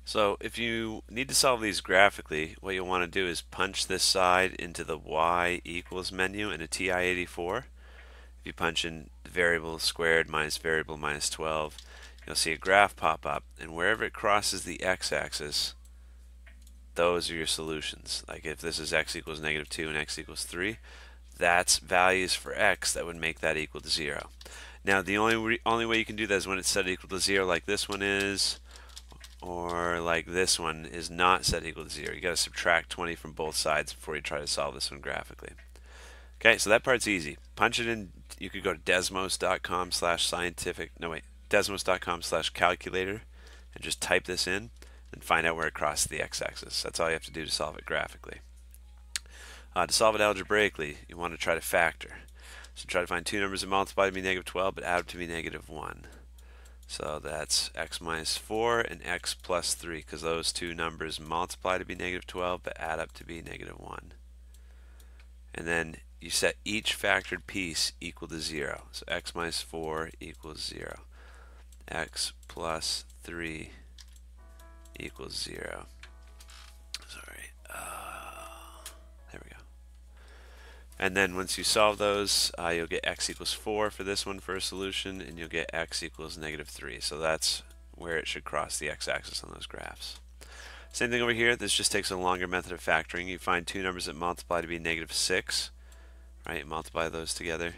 So if you need to solve these graphically, what you'll want to do is punch this side into the y equals menu in a TI-84. If you punch in variable squared minus variable minus 12, you'll see a graph pop up, and wherever it crosses the x-axis, those are your solutions. Like if this is x equals -2 and x equals 3, that's values for x that would make that equal to 0. Now the only way you can do that is when it's set equal to 0 like this one is, or like this one is not set equal to 0. You got to subtract 20 from both sides before you try to solve this one graphically. Okay, so that part's easy. Punch it in. You could go to desmos.com/scientific, no wait, desmos.com/calculator and just type this in and find out where it crosses the x-axis. That's all you have to do to solve it graphically. To solve it algebraically, you want to try to factor. So try to find two numbers that multiply to be -12 but add up to be -1. So that's x minus 4 and x plus 3, because those two numbers multiply to be -12 but add up to be -1. And then you set each factored piece equal to 0. So x minus 4 equals 0. X plus 3 equals 0. Sorry. There we go. And then once you solve those, you'll get x equals 4 for this one for a solution, and you'll get x equals -3. So that's where it should cross the x-axis on those graphs. Same thing over here. This just takes a longer method of factoring. You find two numbers that multiply to be -6. Right? Multiply those together.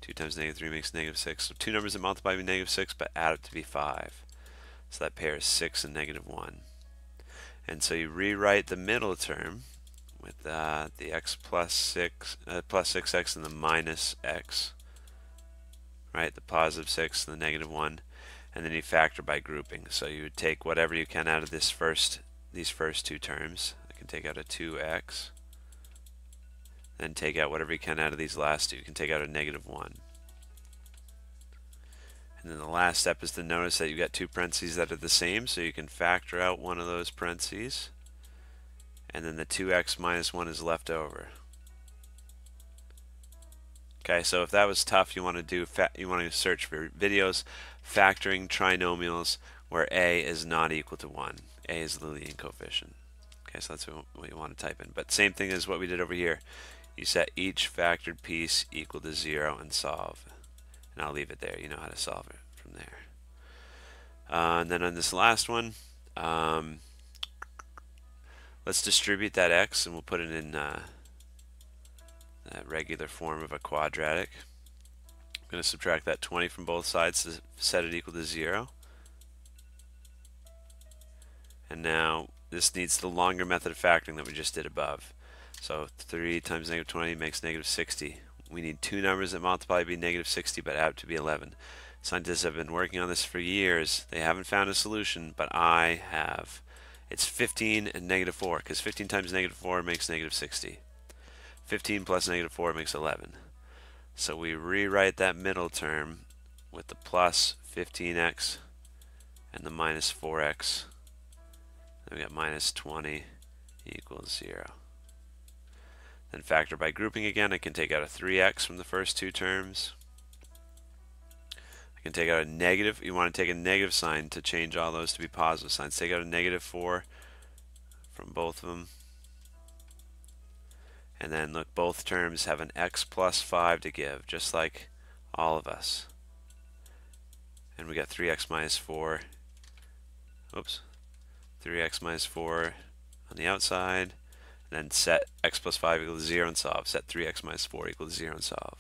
2 times -3 makes -6. So two numbers that multiply to be -6 but add up to be 5. So that pair is 6 and -1. And so you rewrite the middle term with the x plus 6x and the minus x, right? The positive 6 and the -1, and then you factor by grouping. So you would take whatever you can out of these first two terms. I can take out a 2x, then take out whatever you can out of these last two. You can take out a -1. And then the last step is to notice that you've got two parentheses that are the same, so you can factor out one of those parentheses, and then the 2x minus 1 is left over. Okay, so if that was tough, you want to search for videos factoring trinomials where a is not equal to 1. A is the leading coefficient. Okay, so that's what you want to type in. But same thing as what we did over here. You set each factored piece equal to 0 and solve. And I'll leave it there. You know how to solve it from there. And then on this last one, let's distribute that x, and we'll put it in that regular form of a quadratic. I'm going to subtract that 20 from both sides to set it equal to 0. And now this needs the longer method of factoring that we just did above. So 3 times -20 makes -60. We need two numbers that multiply to be -60 but add up to be 11. Scientists have been working on this for years. They haven't found a solution, but I have. It's 15 and -4, because 15 times -4 makes -60. 15 plus -4 makes 11. So we rewrite that middle term with the plus 15x and the minus 4x. Then we got minus 20 equals 0. Then factor by grouping again. I can take out a 3x from the first two terms. I can take out a negative. You want to take a negative sign to change all those to be positive signs. Take out a -4 from both of them. And then look, both terms have an x plus 5 to give, just like all of us. And we got 3x minus 4. Oops. 3x minus 4 on the outside. And then set x plus 5 equal to 0 and solve. Set 3x minus 4 equal to 0 and solve.